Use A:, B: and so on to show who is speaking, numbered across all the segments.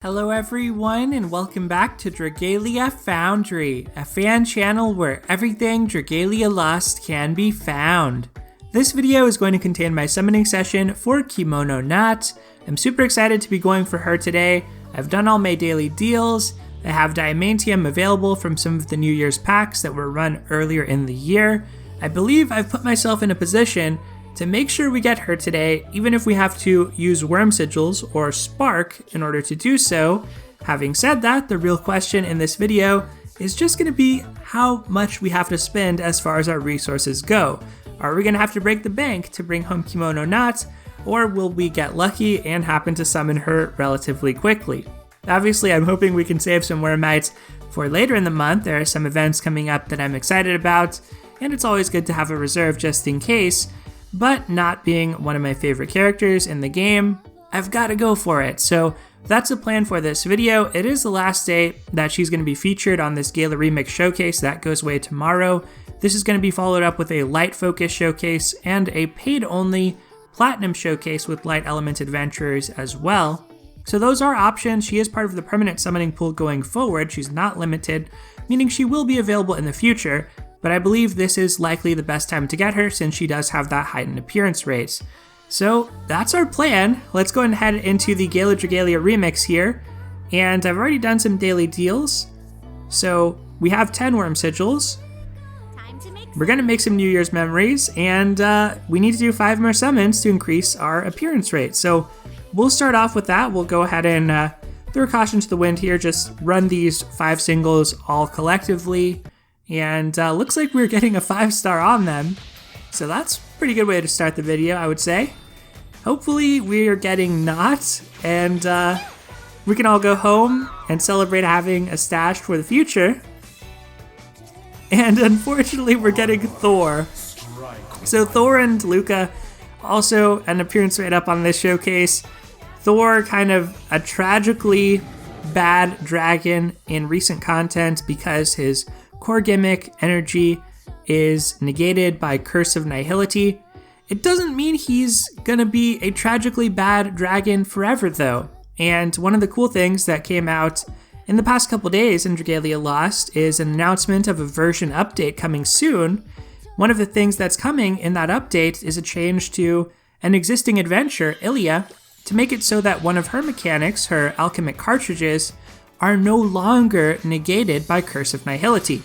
A: Hello everyone and welcome back to Dragalia Foundry, a fan channel where everything Dragalia Lost can be found. This video is going to contain my summoning session for Kimono Notte. I'm super excited to be going for her today. I've done all my daily deals. I have Diamantium available from some of the New Year's packs that were run earlier in the year. I believe I've put myself in a position to make sure we get her today, even if we have to use worm sigils or spark in order to do so. Having said that, the real question in this video is just going to be how much we have to spend as far as our resources go. Are we going to have to break the bank to bring home Kimono Notte, or will we get lucky and happen to summon her relatively quickly? Obviously, I'm hoping we can save some wormites for later in the month. There are some events coming up that I'm excited about, and it's always good to have a reserve just in case. But not being one of my favorite characters in the game, I've got to go for it. So that's the plan for this video. It is the last day that she's going to be featured on this Gala Remix showcase that goes away tomorrow. This is going to be followed up with a light focus showcase and a paid only platinum showcase with light element adventurers as well. So those are options. She is part of the permanent summoning pool going forward. She's not limited, meaning she will be available in the future. But I believe this is likely the best time to get her since she does have that heightened appearance rate. So that's our plan. Let's go ahead and head into the Gala Dragalia remix here. And I've already done some daily deals. So we have 10 worm sigils. We're going to make some New Year's memories, and we need to do 5 more summons to increase our appearance rate. So we'll start off with that. We'll go ahead and throw caution to the wind here. Just run these 5 singles all collectively. And looks like we're getting a 5-star on them. So that's a pretty good way to start the video, I would say. Hopefully we are getting Notte, and we can all go home and celebrate having a stash for the future. And unfortunately we're getting Thor. So Thor and Luca, also an appearance rate up on this showcase. Thor, kind of a tragically bad dragon in recent content because his core gimmick energy is negated by Curse of Nihility. It doesn't mean he's gonna be a tragically bad dragon forever though. And one of the cool things that came out in the past couple days in Dragalia Lost is an announcement of a version update coming soon. One of the things that's coming in that update is a change to an existing adventure, Ilya, to make it so that one of her mechanics, her alchemic cartridges, are no longer negated by Curse of Nihility.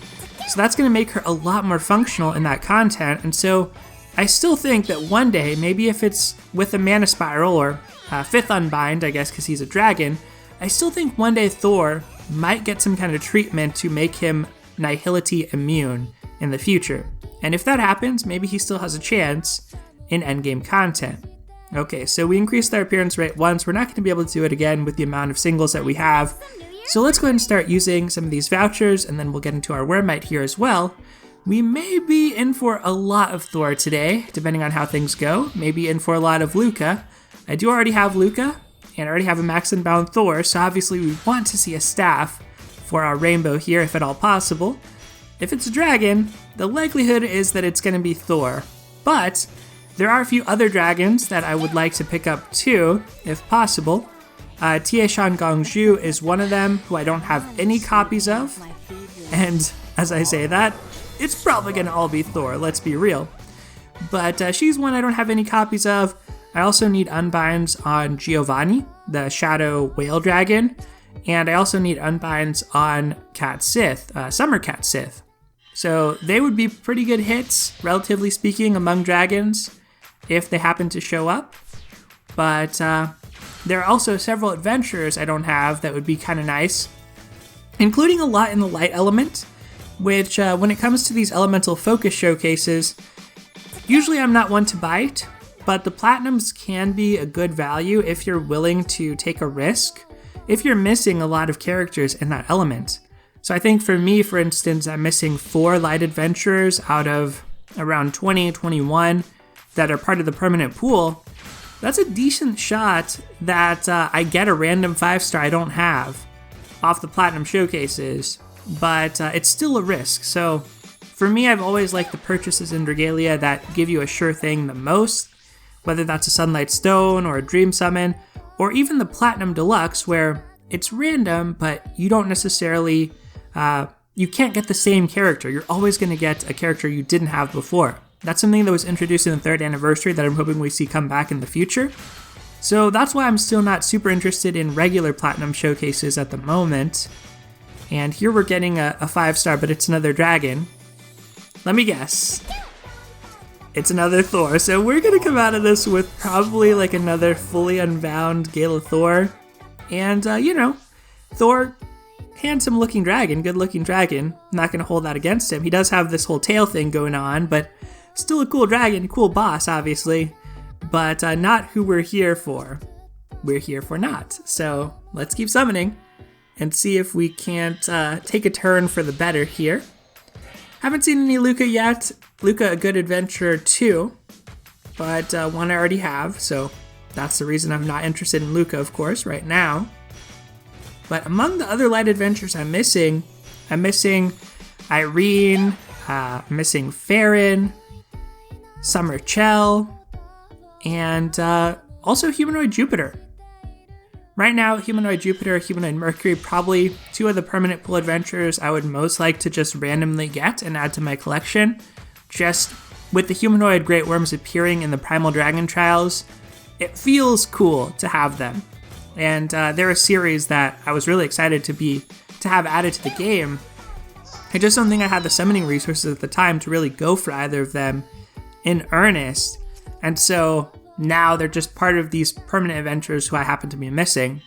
A: So that's going to make her a lot more functional in that content, and so I still think that one day, maybe if it's with a Mana Spiral or 5th Unbind, I guess because he's a dragon, I still think one day Thor might get some kind of treatment to make him Nihility immune in the future. And if that happens, maybe he still has a chance in endgame content. Okay, so we increased our appearance rate once. We're not going to be able to do it again with the amount of singles that we have. So let's go ahead and start using some of these vouchers, and then we'll get into our wormite here as well. We may be in for a lot of Thor today, depending on how things go. Maybe in for a lot of Luca. I do already have Luca, and I already have a max and bound Thor, so obviously we want to see a staff for our rainbow here, if at all possible. If it's a dragon, the likelihood is that it's going to be Thor. But there are a few other dragons that I would like to pick up too, if possible. Tieshan Gongju is one of them who I don't have any copies of. And as I say that, it's probably going to all be Thor, let's be real. But she's one I don't have any copies of. I also need unbinds on Giovanni, the Shadow Whale Dragon. And I also need unbinds on Cat Sith, Summer Cat Sith. So they would be pretty good hits, relatively speaking, among dragons if they happen to show up. But there are also several adventurers I don't have that would be kind of nice, including a lot in the light element, which when it comes to these elemental focus showcases, usually I'm not one to bite, but the platinums can be a good value if you're willing to take a risk, if you're missing a lot of characters in that element. So I think for me, for instance, I'm missing 4 light adventurers out of around 20, 21 that are part of the permanent pool. That's a decent shot that I get a random 5-star I don't have off the platinum showcases, but it's still a risk. So for me, I've always liked the purchases in Dragalia that give you a sure thing the most, whether that's a Sunlight Stone or a Dream Summon, or even the Platinum Deluxe, where it's random, but you don't necessarily, you can't get the same character. You're always going to get a character you didn't have before. That's something that was introduced in the 3rd anniversary that I'm hoping we see come back in the future. So that's why I'm still not super interested in regular Platinum showcases at the moment. And here we're getting a 5-star, but it's another dragon. Let me guess. It's another Thor. So we're going to come out of this with probably like another fully unbound Gala Thor. And, you know, Thor, handsome looking dragon, good looking dragon. I'm not going to hold that against him. He does have this whole tail thing going on, but still a cool dragon, cool boss, obviously. But not who we're here for. We're here for not. So let's keep summoning and see if we can't take a turn for the better here. Haven't seen any Luca yet. Luca, A Good Adventure 2, but one I already have, so that's the reason I'm not interested in Luca, of course, right now. But among the other light adventures I'm missing Irene, I'm missing Farron, Summer Chell, and also Humanoid Jupiter. Right now, Humanoid Jupiter, Humanoid Mercury, probably 2 of the permanent pool adventures I would most like to just randomly get and add to my collection. Just with the Humanoid Great Worms appearing in the Primal Dragon Trials, it feels cool to have them. And they're a series that I was really excited to have added to the game. I just don't think I had the summoning resources at the time to really go for either of them in earnest. And so now they're just part of these permanent adventures who I happen to be missing.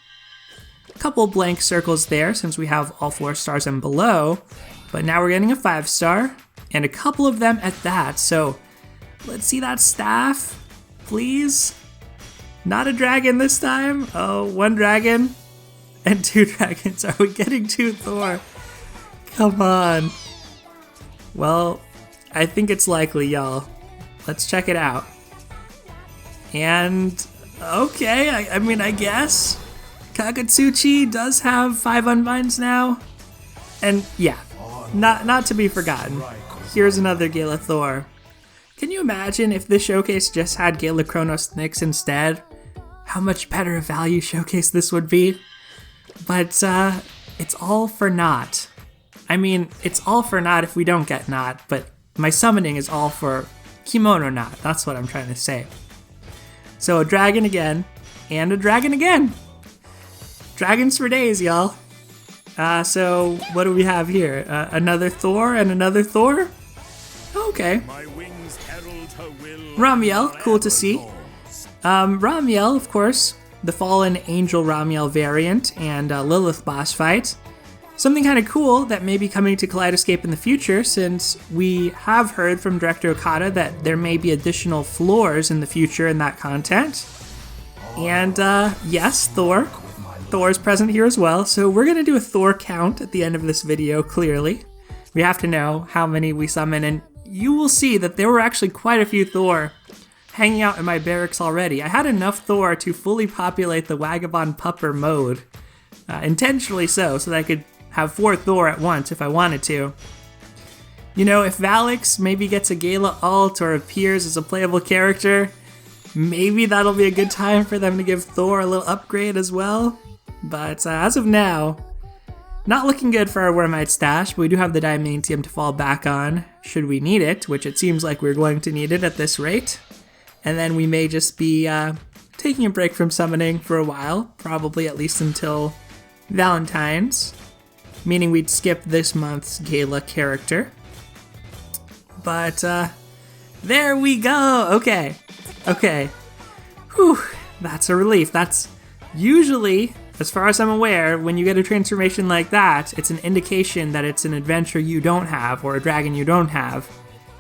A: A couple blank circles there since we have all 4 stars and below, but now we're getting a 5-star, and a couple of them at that. So let's see that staff, please. Not a dragon this time. Oh, 1 dragon and 2 dragons. Are we getting 2 Thor? Come on. Well, I think it's likely, y'all. Let's check it out. And, okay, I mean, I guess Kakatsuchi does have 5 unbinds now. And yeah, not to be forgotten, here's another Gala Thor. Can you imagine if this showcase just had Gala Kronos Nyx instead? How much better a value showcase this would be. But it's all for naught. I mean, it's all for naught if we don't get naught, but my summoning is all for Kimono Notte. That's what I'm trying to say. So a dragon again, and a dragon again. Dragons for days, y'all. So what do we have here? Another Thor and another Thor? Okay. Ramiel, cool to see. Ramiel, of course, the Fallen Angel Ramiel variant and Lilith boss fight. Something kind of cool that may be coming to Kaleidoscape in the future, since we have heard from Director Okada that there may be additional floors in the future in that content. And yes, Thor. Thor is present here as well, so we're going to do a Thor count at the end of this video, clearly. We have to know how many we summon, and you will see that there were actually quite a few Thor hanging out in my barracks already. I had enough Thor to fully populate the Vagabond Pupper mode, intentionally so that I could have 4 Thor at once if I wanted to. You know, if Valix maybe gets a Gala ult or appears as a playable character, maybe that'll be a good time for them to give Thor a little upgrade as well. But as of now, not looking good for our Wormite stash, but we do have the Diamantium to fall back on should we need it, which it seems like we're going to need it at this rate. And then we may just be taking a break from summoning for a while, probably at least until Valentine's. Meaning we'd skip this month's Gala character. But, there we go! Okay. Whew, that's a relief. That's usually, as far as I'm aware, when you get a transformation like that, it's an indication that it's an adventure you don't have, or a dragon you don't have.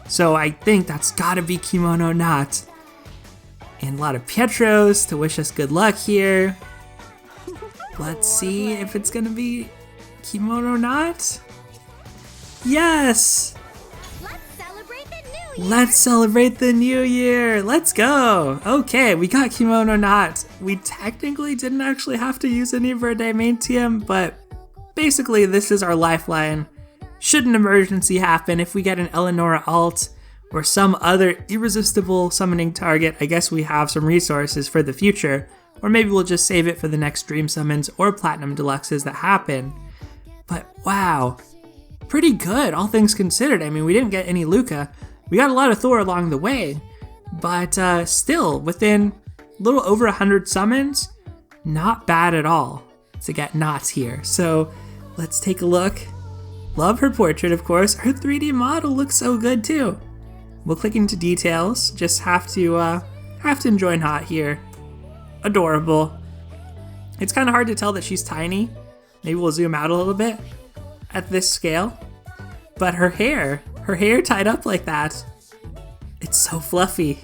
A: So I think that's gotta be Kimono Notte. And a lot of Pietros to wish us good luck here. Let's see if it's gonna be Kimono Notte? Yes! Let's celebrate the new year! Let's go! Okay, we got Kimono Notte. We technically didn't actually have to use any of our Diamantium, but basically this is our lifeline. Should an emergency happen, if we get an Eleonora ult or some other irresistible summoning target, I guess we have some resources for the future or maybe we'll just save it for the next Dream Summons or Platinum Deluxes that happen. But wow, pretty good, all things considered. I mean, we didn't get any Luca. We got a lot of Thor along the way, but still, within a little over 100 summons, not bad at all to get knots here. So let's take a look. Love her portrait, of course. Her 3D model looks so good too. We'll click into details. Just have to enjoy Knot here. Adorable. It's kind of hard to tell that she's tiny. Maybe we'll zoom out a little bit at this scale. But her hair tied up like that, it's so fluffy.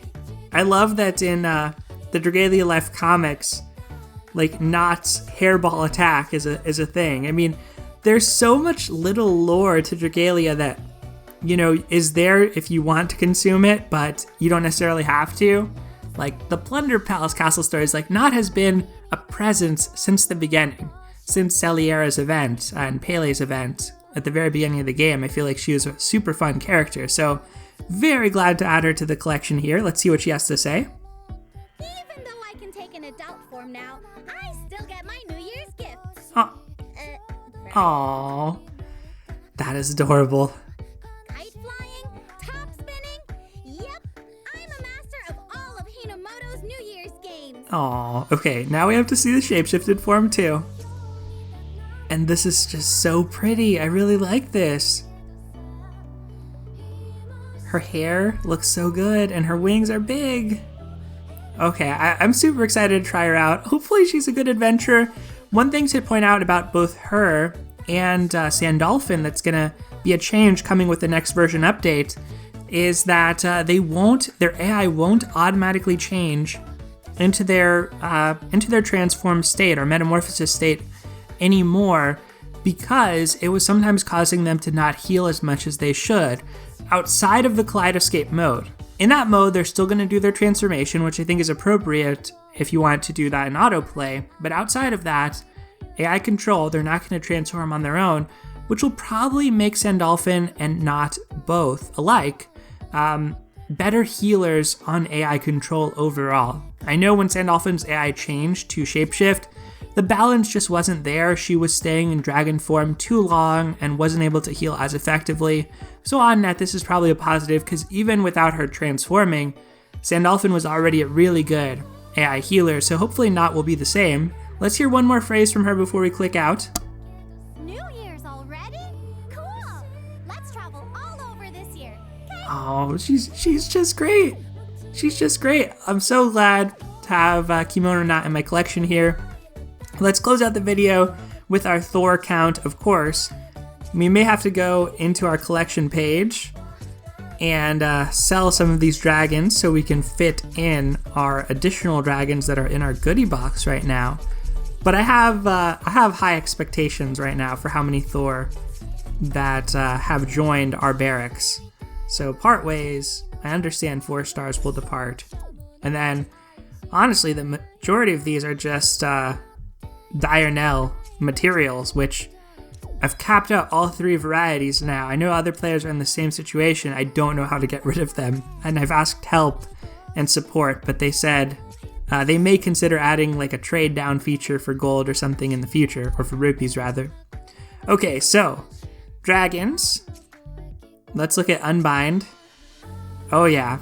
A: I love that in the Dragalia Life comics, like Knot's hairball attack is a thing. I mean, there's so much little lore to Dragalia that, you know, is there if you want to consume it, but you don't necessarily have to. Like the Plunder Palace Castle stories, like Knot has been a presence since the beginning, since Celiera's event and Pele's event at the very beginning of the game. I feel like she was a super fun character, so very glad to add her to the collection here. Let's see what she has to say.
B: Even though I can take an adult form now, I still get my New Year's gifts.
A: Aww, that is adorable.
B: Kite flying, top spinning. Yep, I'm a master of all of Hinomoto's New Year's games.
A: Aww, okay, now we have to see the shapeshifted form too. And this is just so pretty. I really like this. Her hair looks so good and her wings are big. Okay, I'm super excited to try her out. Hopefully she's a good adventurer. One thing to point out about both her and Sandolphin that's gonna be a change coming with the next version update is that their AI won't automatically change into their transformed state or metamorphosis state anymore, because it was sometimes causing them to not heal as much as they should outside of the Kaleidoscape mode. In that mode, they're still going to do their transformation, which I think is appropriate if you want to do that in autoplay, but outside of that, AI control, they're not going to transform on their own, which will probably make Sandolphin and Knot both alike better healers on AI control overall. I know when Sandolphin's AI changed to shapeshift, the balance just wasn't there. She was staying in dragon form too long and wasn't able to heal as effectively. So on net, this is probably a positive, because even without her transforming, Sandolphin was already a really good AI healer, so hopefully Knot will be the same. Let's hear one more phrase from her before we click out.
B: New Year's already? Cool! Let's travel all over this year. Okay?
A: Oh, she's just great. She's just great. I'm so glad to have Kimono Notte in my collection here. Let's close out the video with our Thor count, of course. We may have to go into our collection page and sell some of these dragons so we can fit in our additional dragons that are in our goodie box right now. But I have high expectations right now for how many Thor that have joined our barracks. So part ways, I understand 4 stars will depart. And then, honestly, the majority of these are just Diurnell materials, which I've capped out all 3 varieties now. I know other players are in the same situation. I don't know how to get rid of them, and I've asked help and support, but they said they may consider adding like a trade down feature for gold or something in the future, or for rupees rather. Okay, so dragons. Let's look at Unbind. Oh yeah,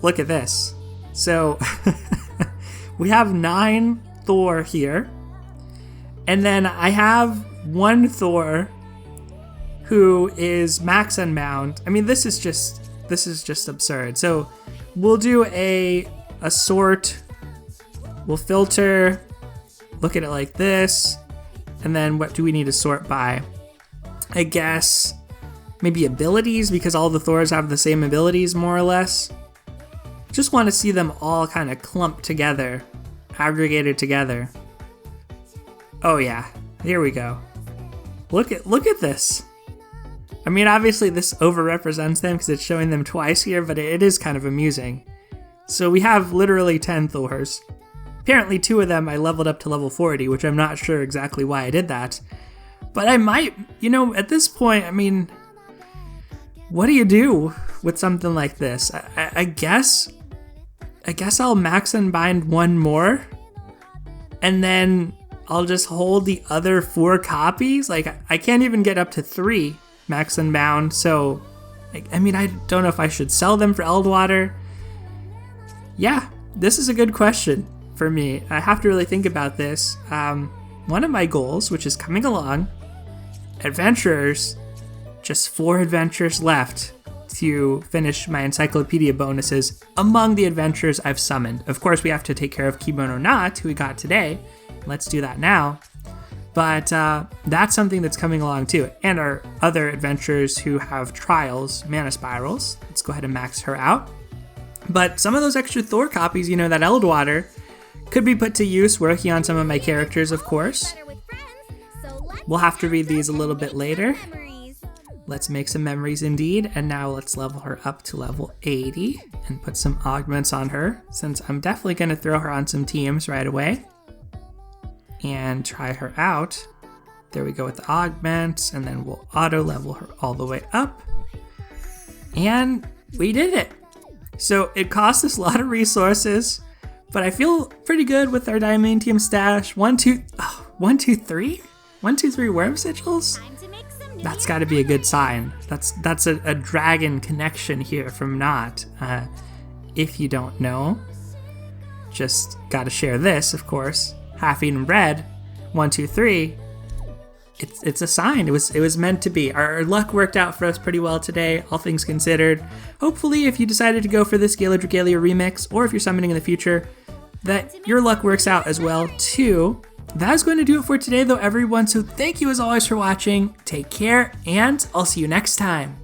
A: look at this. So we have 9 Thor here. And then I have 1 Thor who is max unbound. I mean, this is just absurd. So we'll do a sort. We'll filter, look at it like this, and then what do we need to sort by? I guess maybe abilities, because all the Thors have the same abilities more or less. Just want to see them all kind of clumped together, aggregated together. Oh yeah, here we go. Look at this. I mean, obviously this overrepresents them because it's showing them twice here, but it is kind of amusing. So we have literally 10 Thors. Apparently 2 of them I leveled up to level 40, which I'm not sure exactly why I did that. But I might, at this point, I mean, what do you do with something like this? I guess I'll max unbind 1 more and then I'll just hold the other 4 copies. Like, I can't even get up to 3 max unbound, so I mean, I don't know if I should sell them for Eldwater. Yeah, this is a good question for me. I have to really think about this. One of my goals, which is coming along, adventurers, just 4 adventures left to finish my encyclopedia bonuses among the adventurers I've summoned. Of course, we have to take care of Kimono Notte, who we got today. Let's do that now. But that's something that's coming along too. And our other adventurers who have trials, mana spirals. Let's go ahead and max her out. But some of those extra Thor copies, you know, that Eldwater, could be put to use working on some of my characters, of course. We'll have to read these a little bit later. Let's make some memories indeed. And now let's level her up to level 80 and put some augments on her, since I'm definitely going to throw her on some teams right away. And try her out. There we go with the augments, and then we'll auto level her all the way up. And we did it. So it cost us a lot of resources, but I feel pretty good with our Diamantium stash. 1, 2, 3 worm sigils? That's got to be a good sign. That's a dragon connection here from Notte. If you don't know, just got to share this, of course. Half-eaten bread, 1, 2, 3. It's a sign. It was meant to be. Our luck worked out for us pretty well today, all things considered. Hopefully, if you decided to go for this Gala Dragalia remix, or if you're summoning in the future, that your luck works out as well too. That's going to do it for today, though, everyone. So thank you as always for watching. Take care, and I'll see you next time.